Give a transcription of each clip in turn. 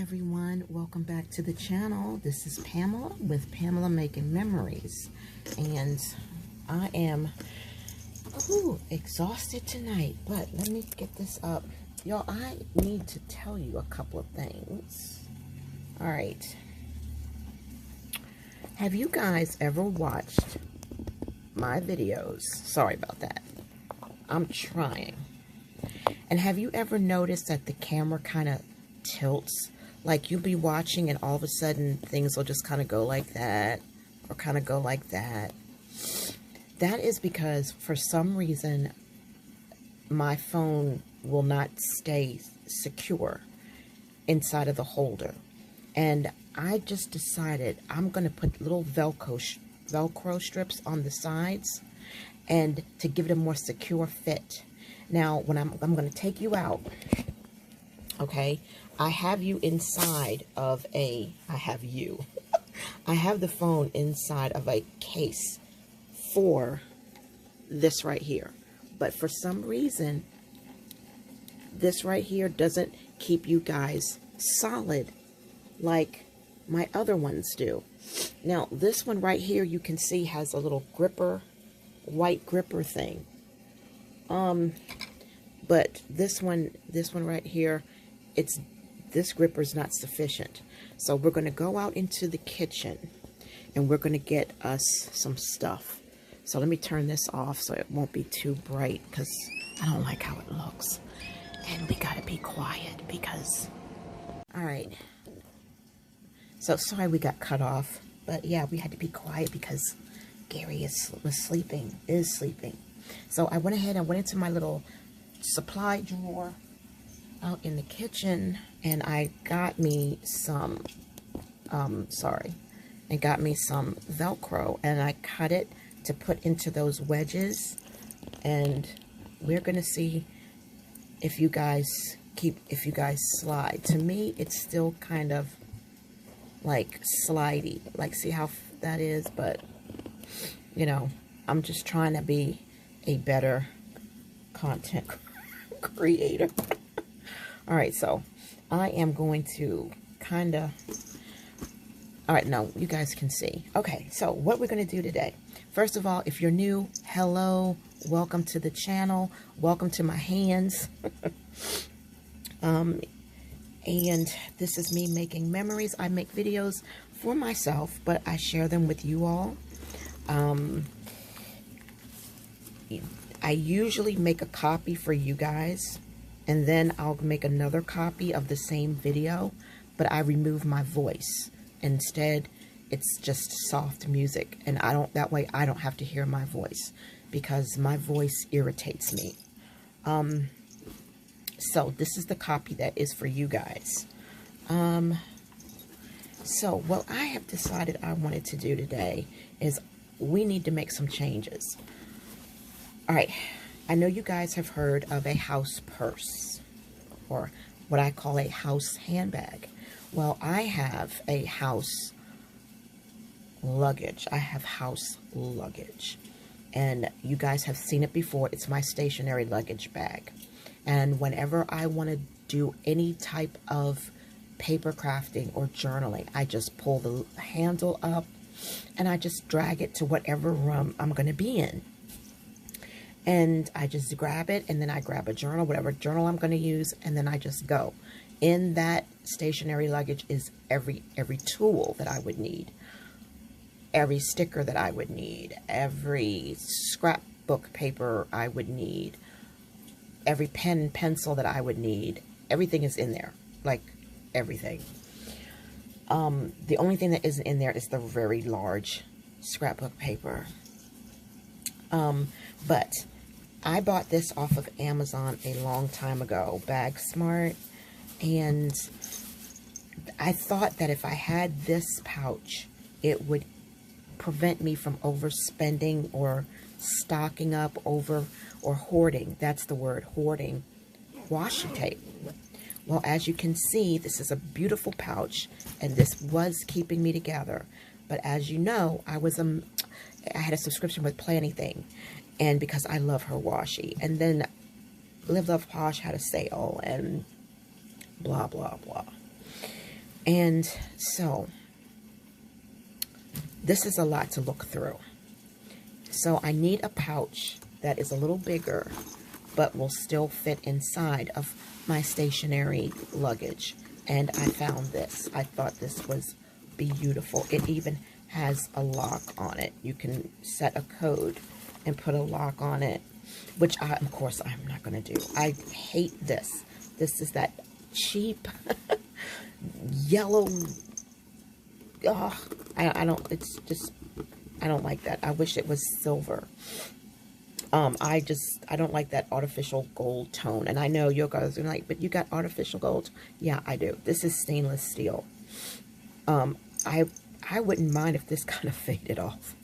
everyone, welcome back to the channel. This is Pamela with Pamela Making Memories, and I am exhausted tonight, but let me get this up. Y'all, I need to tell you a couple of things. All right, have you guys ever watched my videos? Sorry about that, I'm trying. And have you ever noticed that the camera kind of tilts? Like you'll be watching and all of a sudden things will just kind of go like that or kind of go like that. That is because for some reason my phone will not stay secure inside of the holder. And I just decided I'm going to put little Velcro strips on the sides and to give it a more secure fit. Now, when I'm going to take you out, okay, I have you inside of I have the phone inside of a case for this right here. But for some reason, this right here doesn't keep you guys solid like my other ones do. Now, this one right here, you can see has a little gripper, white gripper thing. But this one right here, this gripper is not sufficient. So we're going to go out into the kitchen and we're going to get us some stuff. So let me turn this off so it won't be too bright because I don't like how it looks. And we got to be quiet because, all right. So sorry we got cut off, but yeah, we had to be quiet because Gary is sleeping. So I went ahead and went into my little supply drawer out in the kitchen and I got me some got me some Velcro and I cut it to put into those wedges, and we're gonna see if you guys slide. To me, it's still kind of like slidey, like see how that is, but you know, I'm just trying to be a better content creator. All right, so I am going to kind of, all right, no, you guys can see. Okay, so what we're going to do today, first of all, if you're new, hello, welcome to the channel, welcome to my hands. And this is me making memories. I make videos for myself, but I share them with you all. I usually make a copy for you guys, and then I'll make another copy of the same video, but I remove my voice. Instead, it's just soft music, and that way I don't have to hear my voice because my voice irritates me. So this is the copy that is for you guys. So what I have decided I wanted to do today is we need to make some changes. All right, I know you guys have heard of a house purse, or what I call a house handbag. Well, I have a house luggage. I have house luggage. And you guys have seen it before. It's my stationary luggage bag. And whenever I want to do any type of paper crafting or journaling, I just pull the handle up and I just drag it to whatever room I'm going to be in. And I just grab it, and then I grab a journal, whatever journal I'm going to use, and then I just go. In that stationary luggage is every tool that I would need, every sticker that I would need, every scrapbook paper I would need, every pen and pencil that I would need. Everything is in there, like everything. The only thing that isn't in there is the very large scrapbook paper. But I bought this off of Amazon a long time ago, Bag Smart, and I thought that if I had this pouch, it would prevent me from overspending or stocking up over or hoarding. That's the word, hoarding washi tape. Well, as you can see, this is a beautiful pouch, and this was keeping me together. But as you know, I had a subscription with Planything, and because I love her washi. And then Live Love Posh had a sale, and blah, blah, blah. And so this is a lot to look through. So I need a pouch that is a little bigger, but will still fit inside of my stationary luggage. And I found this. I thought this was beautiful. It even has a lock on it. You can set a code and put a lock on it, which of course I'm not going to do. I hate this. This is that cheap yellow. Oh, I don't, it's just, I don't like that. I wish it was silver. I don't like that artificial gold tone. And I know you guys are like, but you got artificial gold? Yeah, I do. This is stainless steel. I wouldn't mind if this kind of faded off.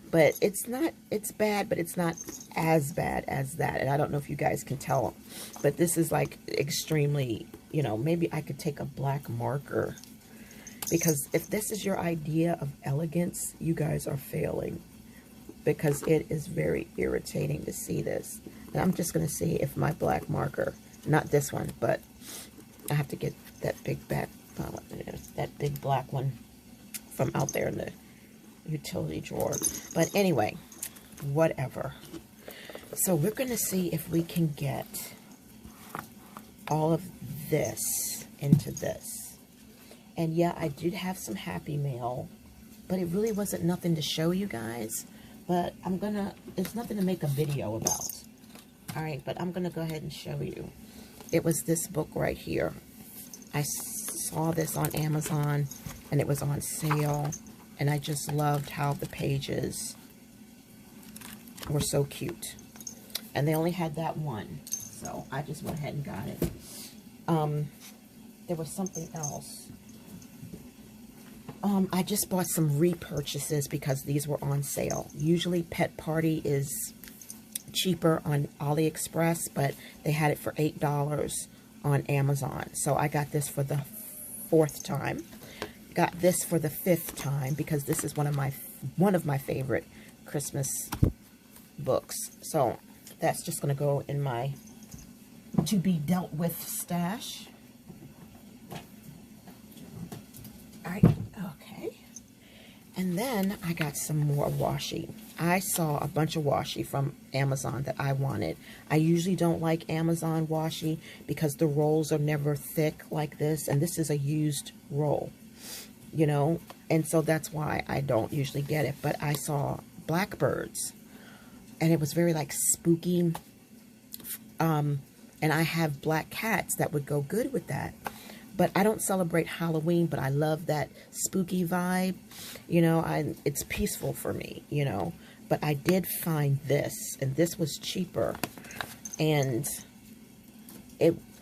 But it's not, it's bad, but it's not as bad as that. And I don't know if you guys can tell, but this is like extremely, you know, maybe I could take a black marker. Because if this is your idea of elegance, you guys are failing. Because it is very irritating to see this. And I'm just going to see if my black marker, not this one, but I have to get that big that big black one from out there in the utility drawer. But anyway, whatever. So we're going to see if we can get all of this into this. And yeah, I did have some Happy Mail, but it really wasn't nothing to show you guys. But it's nothing to make a video about. All right, but I'm gonna go ahead and show you. It was this book right here. I saw this on Amazon, and it was on sale. And I just loved how the pages were so cute. And they only had that one, so I just went ahead and got it. There was something else. I just bought some repurchases because these were on sale. Usually Pet Party is cheaper on AliExpress, but they had it for $8 on Amazon. So I got this for the 4th time. Got this for the 5th time because this is one of my favorite Christmas books. So that's just going to go in my to be dealt with stash. All right. Okay. And then I got some more washi. I saw a bunch of washi from Amazon that I wanted. I usually don't like Amazon washi because the rolls are never thick like this. And this is a used roll, you know. And so that's why I don't usually get it. But I saw blackbirds. And it was very like spooky. And I have black cats that would go good with that. But I don't celebrate Halloween, but I love that spooky vibe. You know, it's peaceful for me, you know. But I did find this, and this was cheaper. And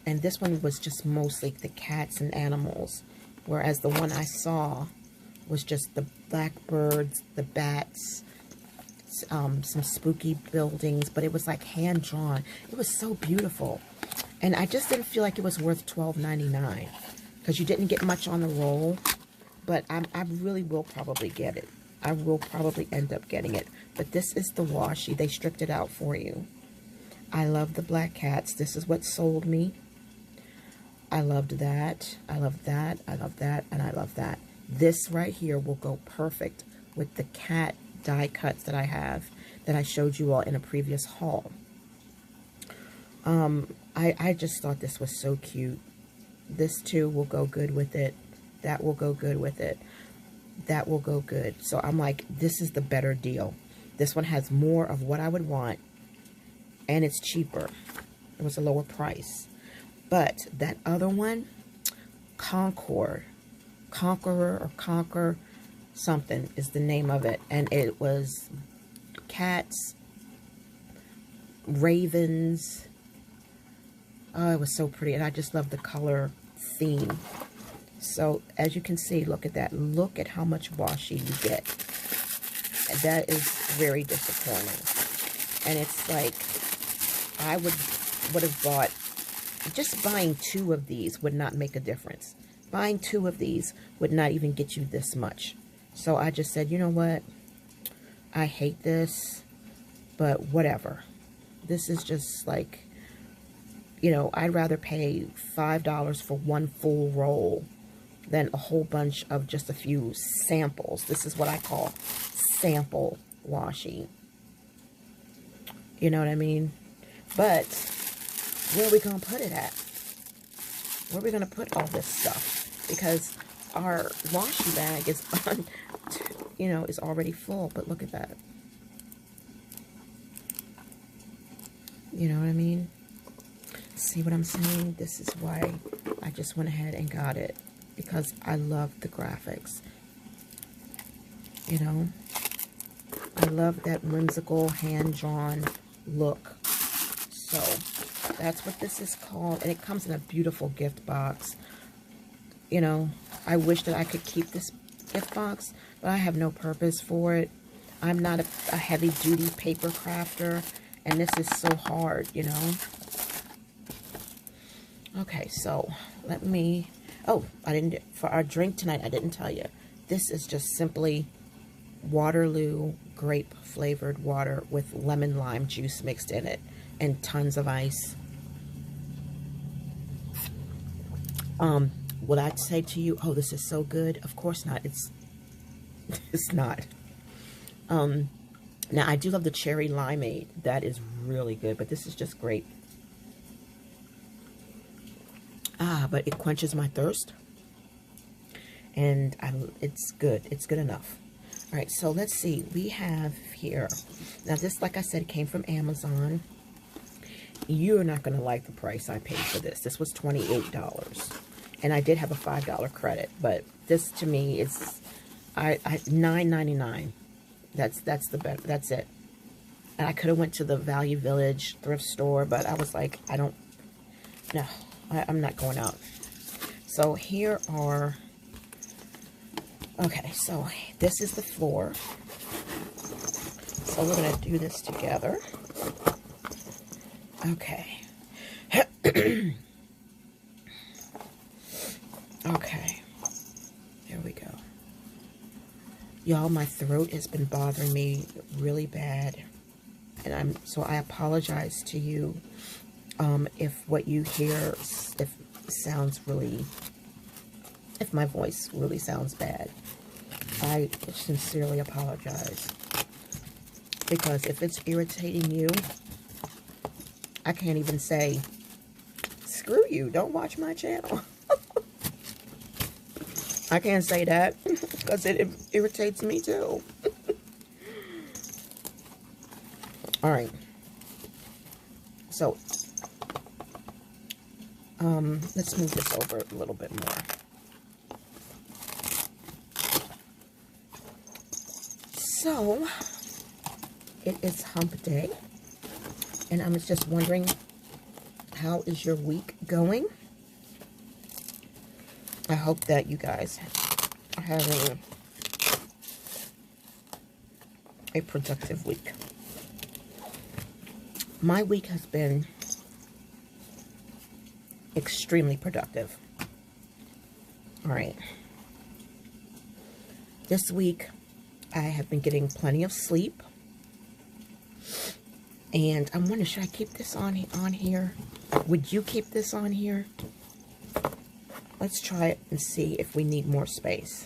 this one was just mostly the cats and animals. Whereas the one I saw was just the blackbirds, the bats, some spooky buildings. But it was like hand-drawn. It was so beautiful. And I just didn't feel like it was worth $12.99 because you didn't get much on the roll. But I really will probably get it. I will probably end up getting it. But this is the washi. They stripped it out for you. I love the black cats. This is what sold me. I loved that. I love that. I love that. And I love that. This right here will go perfect with the cat die cuts that I have that I showed you all in a previous haul. I just thought this was so cute. This too will go good with it. That will go good with it. That will go good. So I'm like, this is the better deal. This one has more of what I would want. And it's cheaper. It was a lower price. But that other one, Conqueror or Conquer something is the name of it. And it was cats, ravens. Oh, it was so pretty. And I just love the color theme. So, as you can see, look at that. Look at how much washi you get. And that is very disappointing. And it's like, I would have bought, just buying 2 of these would not make a difference. Buying 2 of these would not even get you this much. So, I just said, you know what? I hate this, but whatever. This is just like, You know, I'd rather pay $5 for one full roll than a whole bunch of just a few samples. This is what I call sample washi. You know what I mean? But where are we going to put it at? Where are we going to put all this stuff? Because our washi bag is you know, is already full. But look at that. You know what I mean? See what I'm saying? This is why I just went ahead and got it. Because I love the graphics. You know? I love that whimsical, hand-drawn look. So, that's what this is called. And it comes in a beautiful gift box. You know, I wish that I could keep this gift box, but I have no purpose for it. I'm not a heavy-duty paper crafter, and this is so hard, you know. Okay, so let me... Oh, I didn't... For our drink tonight, I didn't tell you. This is just simply Waterloo grape-flavored water with lemon lime juice mixed in it and tons of ice. Would I say to you, oh, this is so good? Of course not. It's not. Now, I do love the cherry limeade. That is really good, but this is just great. But it quenches my thirst. And it's good. It's good enough. All right, so let's see. We have here. Now, this, like I said, came from Amazon. You're not going to like the price I paid for this. This was $28. And I did have a $5 credit. But this, to me, is $9.99. That's the best. That's it. And I could have went to the Value Village thrift store, but I was like, I'm not going out. So here are, okay, so this is the floor. So we're going to do this together. Okay. Okay. There we go. Y'all, my throat has been bothering me really bad. And so I apologize to you if what you hear, if my voice really sounds bad. I sincerely apologize. Because if it's irritating you, I can't even say, screw you, don't watch my channel. I can't say that because it irritates me too. All right. So, let's move this over a little bit more. So, it is hump day. And I'm just wondering, how is your week going? I hope that you guys are having a productive week. My week has been extremely productive. All right. This week, I have been getting plenty of sleep. And I'm wondering, should I keep this on here? Would you keep this on here? Let's try it and see if we need more space.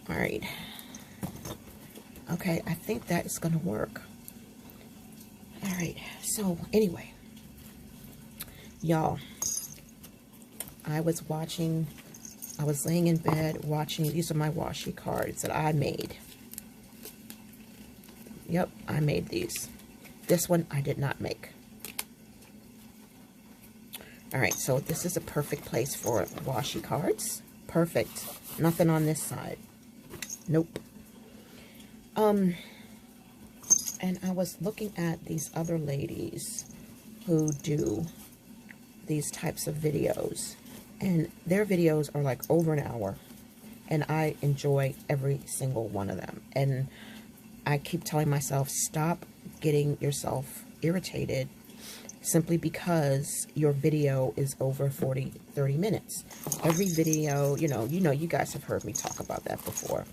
All right. Okay, I think that is going to work. All right, so anyway, y'all, I was laying in bed watching, these are my washi cards that I made. Yep, I made these. This one I did not make. All right, so this is a perfect place for washi cards. Perfect. Nothing on this side. Nope. And I was looking at these other ladies who do these types of videos. And their videos are like over an hour. And I enjoy every single one of them. And I keep telling myself, stop getting yourself irritated simply because your video is over 30 minutes. Every video, you guys have heard me talk about that before.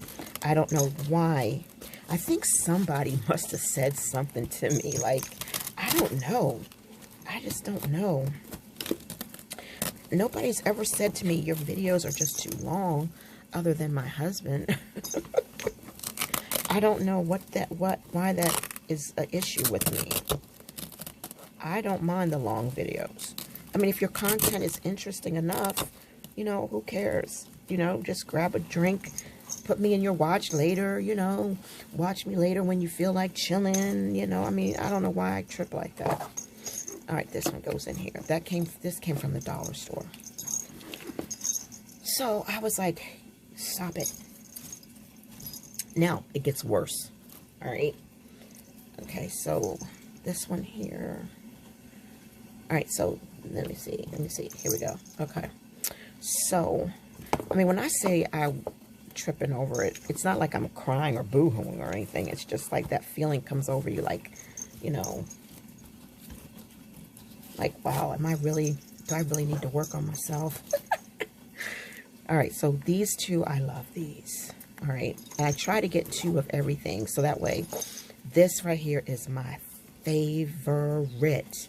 I don't know why. I think somebody must have said something to me. Like, I don't know. I just don't know. Nobody's ever said to me, your videos are just too long, other than my husband. I don't know why that is an issue with me. I don't mind the long videos. I mean, if your content is interesting enough, you know, who cares? You know, just grab a drink, put me in your watch later, you know, watch me later when you feel like chilling, you know. I mean, I don't know why I trip like that. All right, this one goes in here. This came from the dollar store. So I was like, stop it. Now it gets worse. All right. Okay, so this one here. All right, so let me see. Here we go. Okay. So, I mean, when I say I'm tripping over it, it's not like I'm crying or boo-hooing or anything. It's just like that feeling comes over you, like, you know, like, wow, do I really need to work on myself? All right, so these two, I love these. All right, and I try to get 2 of everything, so that way, this right here is my favorite.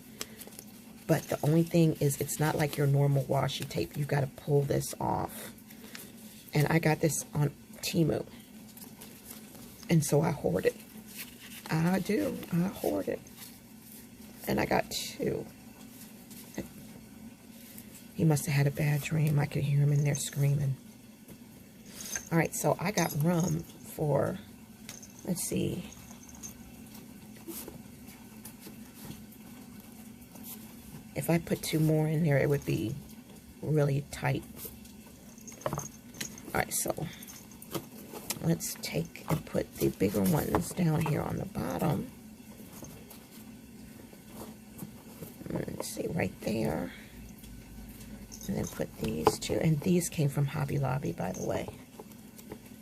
But the only thing is, it's not like your normal washi tape. You've got to pull this off. And I got this on Temu. And so I hoard it. I do. I hoard it. And I got 2. He must have had a bad dream. I could hear him in there screaming. All right, so I got rum for, let's see. If I put 2 more in there, it would be really tight. All right, so let's take and put the bigger ones down here on the bottom. Let's see, right there. And then put these 2. And these came from Hobby Lobby, by the way.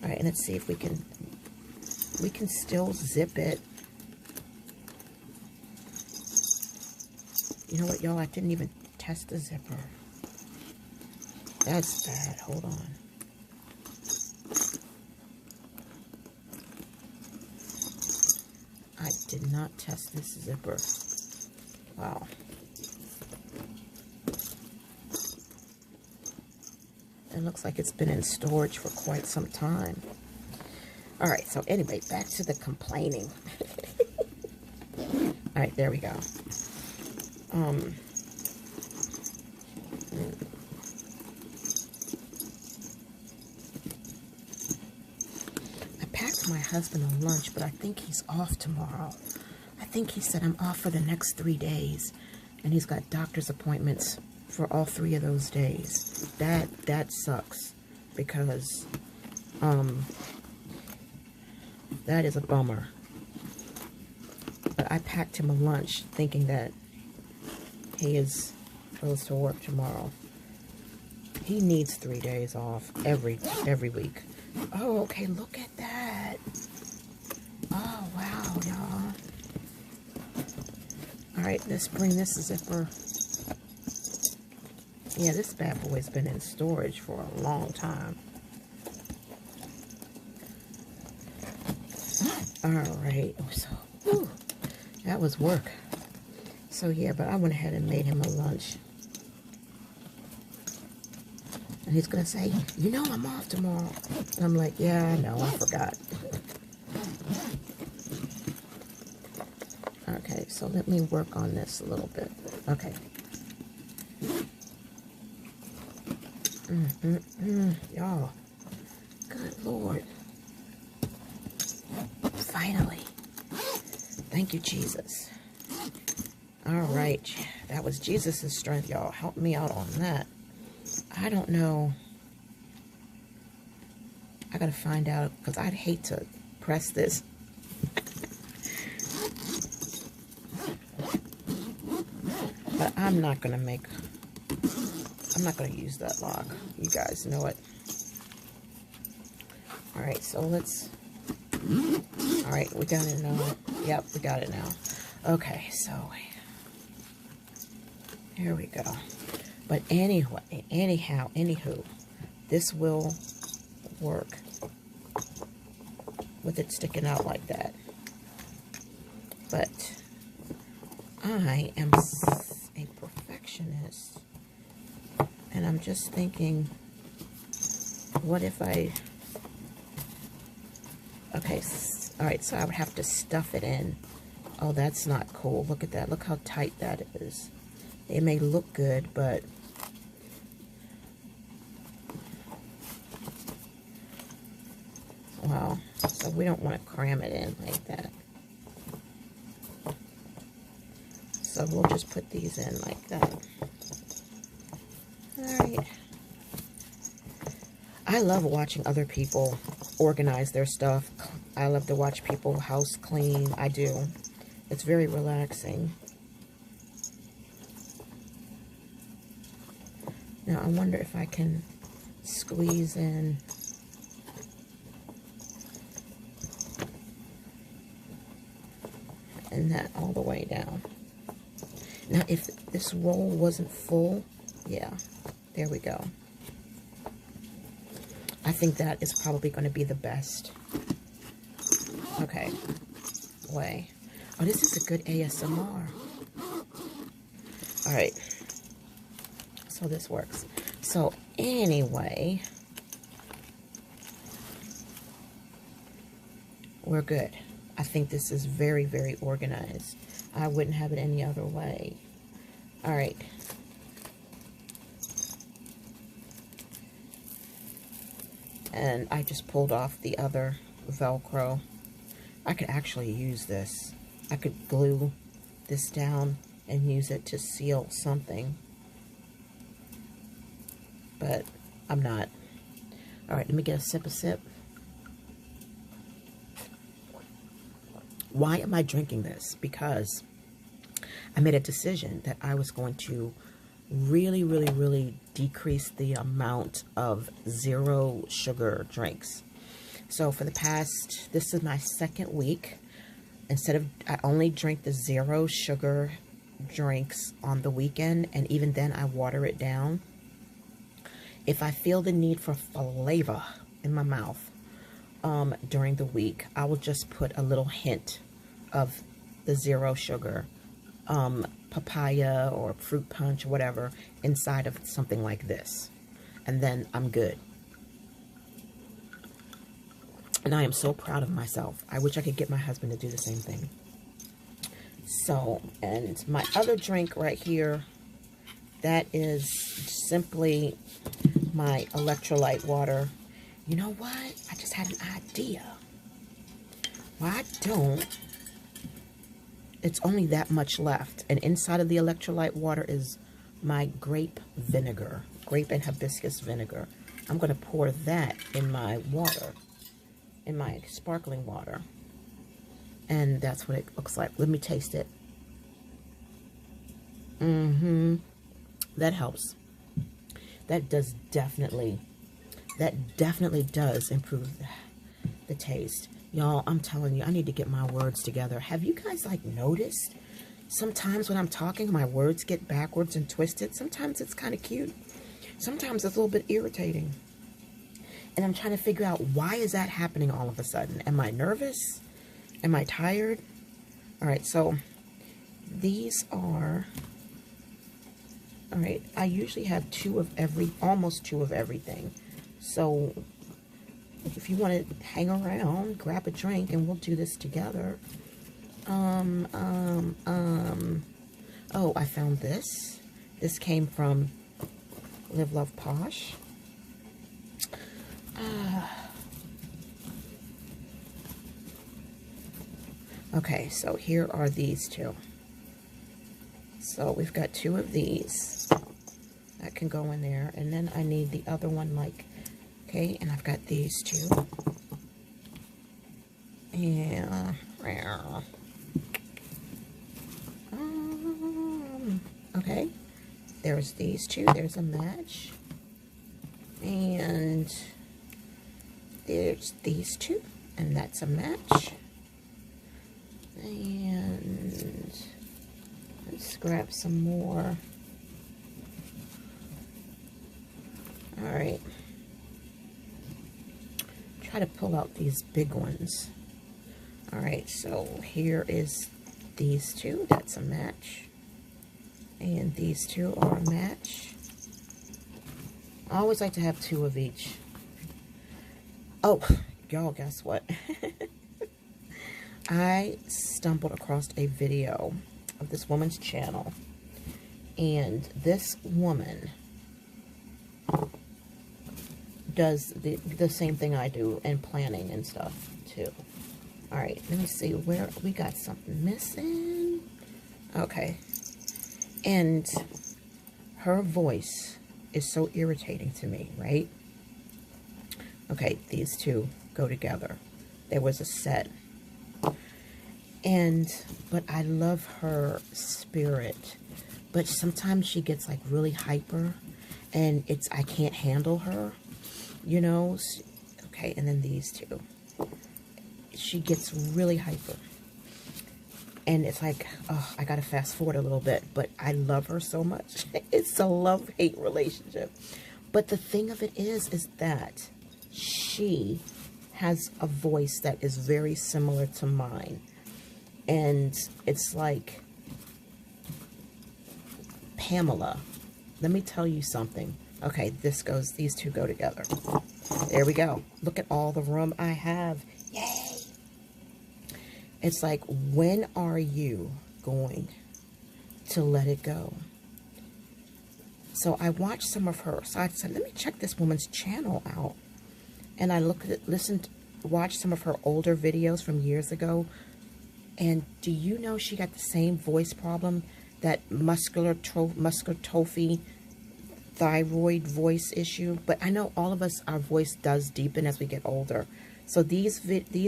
All right, and let's see if we can still zip it. You know what, y'all? I didn't even test the zipper. That's bad. Hold on. I did not test this zipper. Wow. It looks like it's been in storage for quite some time. All right, so anyway, back to the complaining. All right, there we go. I packed my husband a lunch, but I think he's off tomorrow. I think he said I'm off for the next 3 days, and he's got doctor's appointments for all 3 of those days. That sucks, because that is a bummer. But I packed him a lunch thinking that he is supposed to work tomorrow. He needs 3 days off every week. Oh, okay, look at that. Oh, wow, y'all. All right, let's bring this zipper. Yeah, this bad boy's been in storage for a long time. All right, so, whew, that was work. So yeah, but I went ahead and made him a lunch. And he's gonna say, you know I'm off tomorrow. And I'm like, yeah, I know, I forgot. Okay, so let me work on this a little bit. Okay. Y'all, good Lord. Finally. Thank you, Jesus. All right, that was Jesus' strength, y'all. Help me out on that. I don't know. I gotta find out, because I'd hate to press this. But I'm not gonna use that lock. You guys know it. All right, so let's, all right, we got it now. Yep, we got it now. Okay, so here we go. But anyway, anywho, this will work with it sticking out like that. But I am And I'm just thinking, what if I... Okay, all right, so I would have to stuff it in. Oh, that's not cool. Look at that. Look how tight that is. It may look good, but... Wow. So we don't want to cram it in like that. So we'll just put these in like that. Alright. I love watching other people organize their stuff. I love to watch people house clean. I do. It's very relaxing. Now I wonder if I can squeeze in and that all the way down. Now if this roll wasn't full, yeah, there we go. I think that is probably going to be the best. Okay. Way. Oh, this is a good ASMR. Alright. So this works. So anyway, we're good. I think this is very, very organized. I wouldn't have it any other way. Alright. And I just pulled off the other Velcro. I could actually use this. I could glue this down and use it to seal something. But I'm not. Alright, let me get a sip. Why am I drinking this? Because I made a decision that I was going to really decrease the amount of zero sugar drinks. So for the past, this is my second week. Instead of, I only drink the zero sugar drinks on the weekend, and even then I water it down. If I feel the need for flavor in my mouth during the week, I will just put a little hint of the zero sugar papaya or fruit punch or whatever inside of something like this, and then I'm good. And I am so proud of myself. I wish I could get my husband to do the same thing. So, and my other drink right here, that is simply my electrolyte water. You know what? I just had an idea. Why don't... It's only that much left. And inside of the electrolyte water is my grape vinegar. Grape and hibiscus vinegar. I'm going to pour that in my water. In my sparkling water. And that's what it looks like. Let me taste it. That helps. That definitely does improve the taste. Y'all, I'm telling you, I need to get my words together. Have you guys, like, noticed? Sometimes when I'm talking, my words get backwards and twisted. Sometimes it's kind of cute. Sometimes it's a little bit irritating. And I'm trying to figure out, why is that happening all of a sudden? Am I nervous? Am I tired? All right, so these are... All right, I usually have almost two of everything. So... if you want to hang around, grab a drink, and we'll do this together. Oh, I found this. This came from Live Love Posh. Okay, so here are these two. So we've got two of these. That can go in there. And then I need the other one, like... Okay, and I've got these two. Yeah. Okay. There's these two. There's a match. And there's these two. And that's a match. And let's grab some more. Alright. Try to pull out these big ones. Alright, so here is these two. That's a match. And these two are a match. I always like to have 2 of each. Oh, y'all, guess what? I stumbled across a video of this woman's channel, and this woman does the same thing I do in planning and stuff too. All right, let me see where we got something missing. Okay, and her voice is so irritating to me, right? Okay, these 2 go together. There was a set. But I love her spirit. But sometimes she gets like really hyper, and I can't handle her, you know? Okay, and then these 2. She gets really hyper. And it's like, oh, I gotta fast forward a little bit, but I love her so much. It's a love-hate relationship. But the thing of it is that she has a voice that is very similar to mine. And it's like, Pamela, let me tell you something. Okay, these 2 go together. There we go. Look at all the room I have. Yay! It's like, when are you going to let it go? So I watched some of her. So I said, let me check this woman's channel out. And I watched some of her older videos from years ago. And do you know she got the same voice problem, that muscular dystrophy, thyroid voice issue? But I know all of us, our voice does deepen as we get older. So these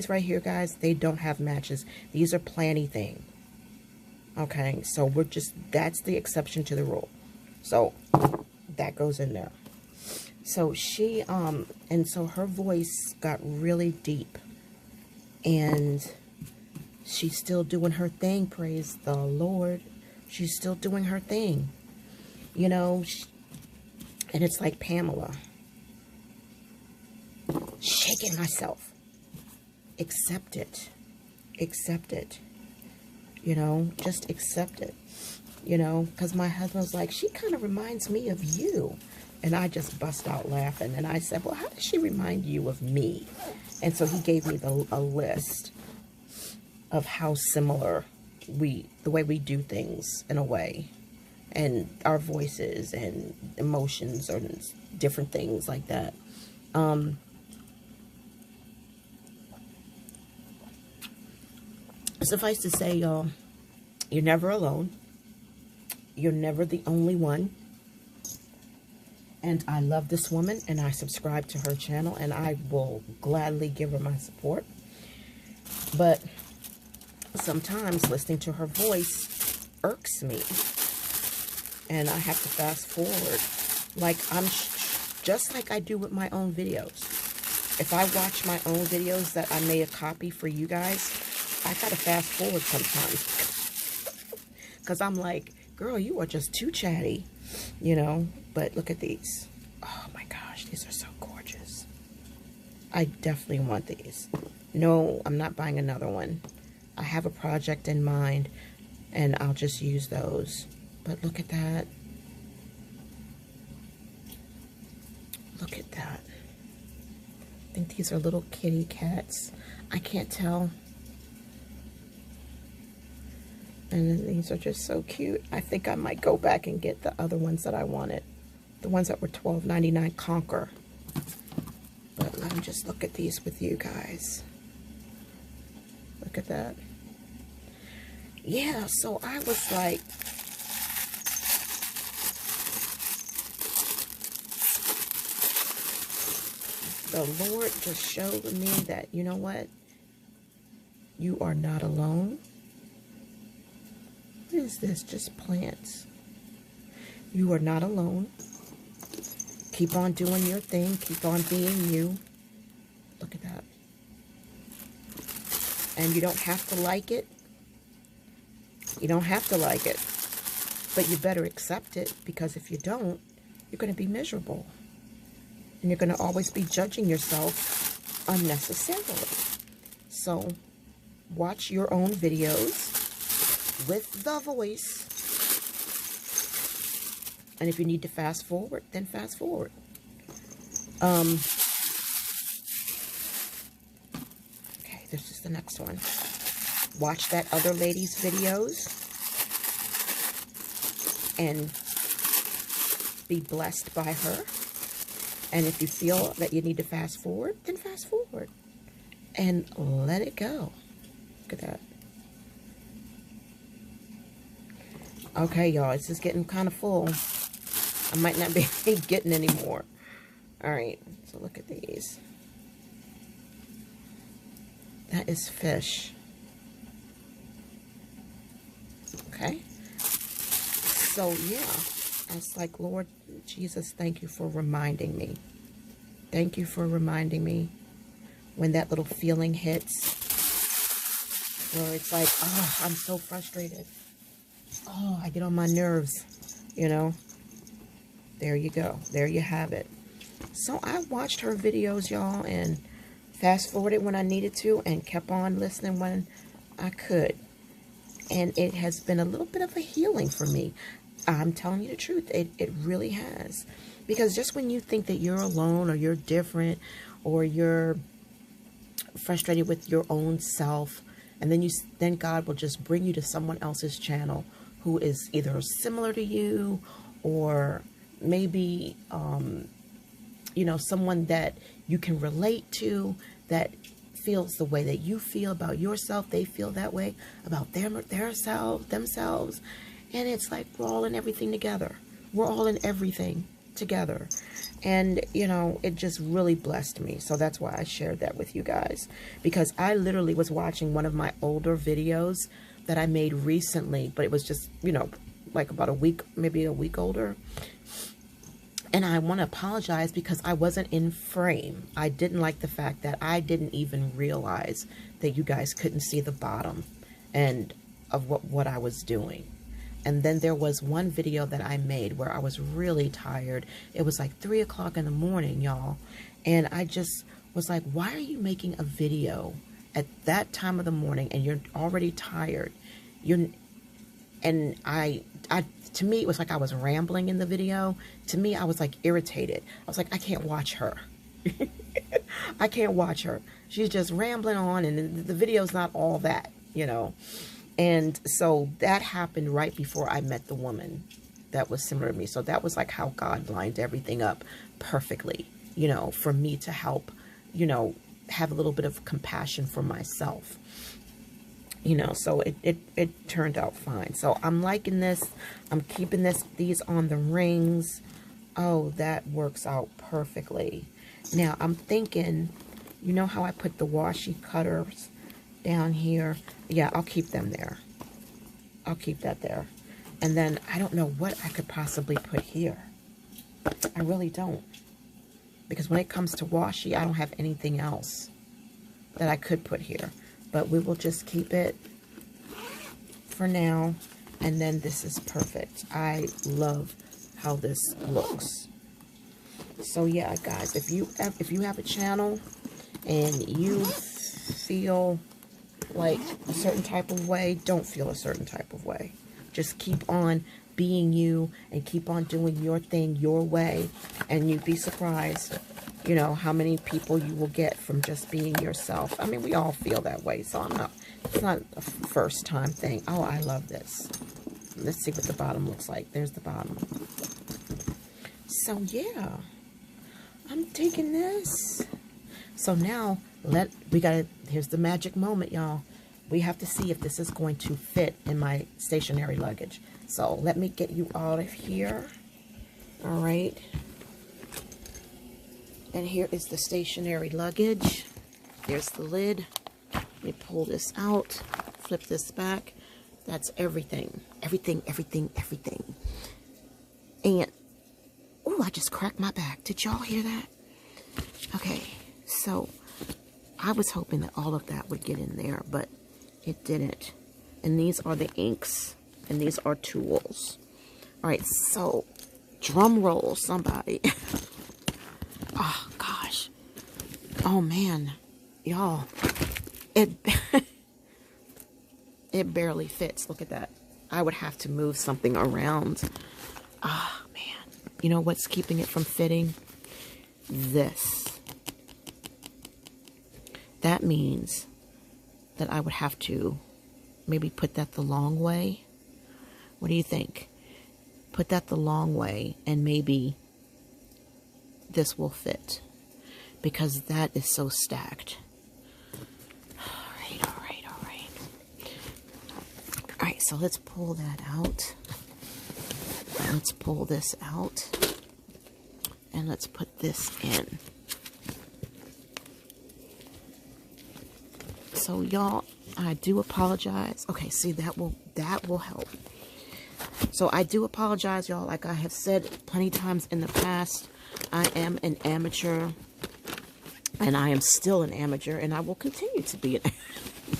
right here, guys, they don't have matches. These are planny thing. Okay, so that's the exception to the rule. So that goes in there. So she, and so her voice got really deep. And she's still doing her thing, praise the Lord. She's still doing her thing, you know. And it's like Pamela. Shaking myself. Accept it. Accept it. You know, just accept it. You know, because my husband's like, she kind of reminds me of you. And I just bust out laughing. And I said, well, how does she remind you of me? And so he gave me a list of how similar the way we do things in a way, and our voices and emotions or different things like that. Suffice to say, y'all, you're never alone. You're never the only one. And I love this woman, and I subscribe to her channel, and I will gladly give her my support. But sometimes listening to her voice irks me, and I have to fast forward. Like, just like I do with my own videos. If I watch my own videos that I made a copy for you guys, I gotta fast forward sometimes. Because I'm like, girl, you are just too chatty, you know. But look at these. Oh my gosh, these are so gorgeous. I definitely want these. No, I'm not buying another one. I have a project in mind, and I'll just use those. But look at that. Look at that. I think these are little kitty cats. I can't tell. And then these are just so cute. I think I might go back and get the other ones that I wanted. The ones that were $12.99 Conquer. But let me just look at these with you guys. Look at that. Yeah, so I was like, the Lord just showed me that, you know what? You are not alone. What is this? Just plants. You are not alone. Keep on doing your thing. Keep on being you. Look at that. And you don't have to like it. You don't have to like it. But you better accept it, because if you don't, you're going to be miserable. And you're going to always be judging yourself unnecessarily. So, watch your own videos with the voice. And if you need to fast forward, then fast forward. Okay, this is the next one. Watch that other lady's videos and be blessed by her. And if you feel that you need to fast forward, then fast forward and let it go. Look at that. Okay, y'all, it's just getting kind of full. I might not be getting any more. All right, so look at these. That is fish. Okay. So, yeah. It's like, Lord Jesus, thank you for reminding me. Thank you for reminding me when that little feeling hits. Where it's like, oh, I'm so frustrated. Oh, I get on my nerves, you know. There you go. There you have it. So I watched her videos, y'all, and fast forwarded when I needed to and kept on listening when I could. And it has been a little bit of a healing for me. I'm telling you the truth. It really has. Because just when you think that you're alone or you're different or you're frustrated with your own self, and then God will just bring you to someone else's channel who is either similar to you or maybe, you know, someone that you can relate to that feels the way that you feel about yourself. They feel that way about themselves. And it's like we're all in everything together. We're all in everything together. And, you know, it just really blessed me. So that's why I shared that with you guys. Because I literally was watching one of my older videos that I made recently. But it was just, you know, like about a week, maybe a week older. And I want to apologize because I wasn't in frame. I didn't like the fact that I didn't even realize that you guys couldn't see the bottom and of what I was doing. And then there was one video that I made where I was really tired. It was like 3 o'clock in the morning, y'all. And I just was like, why are you making a video at that time of the morning and you're already tired? To me, it was like I was rambling in the video. To me, I was like irritated. I was like, I can't watch her. I can't watch her. She's just rambling on and the video's not all that, you know. And so that happened right before I met the woman that was similar to me. So that was like how God lined everything up perfectly, you know, for me to help, you know, have a little bit of compassion for myself. You know, so it turned out fine. So I'm liking this. I'm keeping these on the rings. Oh, that works out perfectly. Now I'm thinking, you know how I put the washi cutters down here? Yeah, I'll keep them there. I'll keep that there. And then I don't know what I could possibly put here. I really don't. Because when it comes to washi, I don't have anything else that I could put here. But we will just keep it for now. And then this is perfect. I love how this looks. So yeah, guys, if you have a channel and you feel like a certain type of way, don't feel a certain type of way. Just keep on being you and keep on doing your thing your way. And you'd be surprised, you know, how many people you will get from just being yourself. I mean, we all feel that way, so it's not a first time thing. Oh, I love this. Let's see what the bottom looks like. There's the bottom. So yeah, I'm taking this. So now here's the magic moment, y'all. We have to see if this is going to fit in my stationary luggage. So let me get you out of here. All right. And here is the stationary luggage. There's the lid. Let me pull this out. Flip this back. That's everything. Everything. And, oh, I just cracked my back. Did y'all hear that? Okay, so I was hoping that all of that would get in there, but it didn't. And these are the inks, and these are tools. All right, so drum roll, somebody. Oh, gosh. Oh, man. Y'all. It barely fits. Look at that. I would have to move something around. Ah, man. You know what's keeping it from fitting? this, that means that I would have to maybe put that the long way. What do you think? Put that the long way, and maybe this will fit, because that is so stacked. All right, so let's pull that out. Let's pull this out, and let's put this in. So y'all, I do apologize. Okay, see, that will help. So I do apologize, y'all. Like I have said plenty times in the past, I am an amateur, and I am still an amateur, and I will continue to be an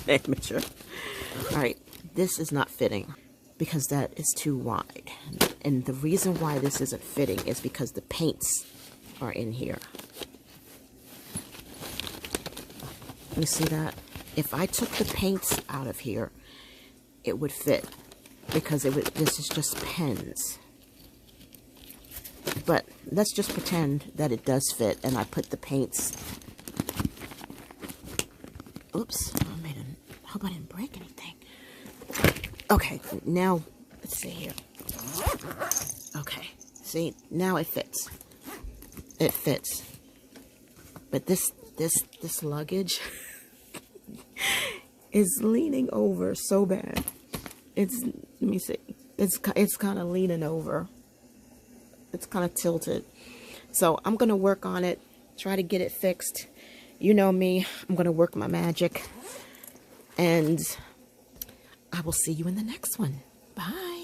amateur. All right, this is not fitting because that is too wide. And the reason why this isn't fitting is because the paints are in here. You see that? If I took the paints out of here, it would fit, because this is just pens. But let's just pretend that it does fit, and I put the paints. Oops, I hope I didn't break anything. Okay, now let's see here. Okay, see, now it fits. It fits. But this luggage is leaning over so bad. Let me see. It's kind of leaning over. It's kind of tilted. So I'm going to work on it, try to get it fixed. You know me, I'm going to work my magic. And I will see you in the next one. Bye.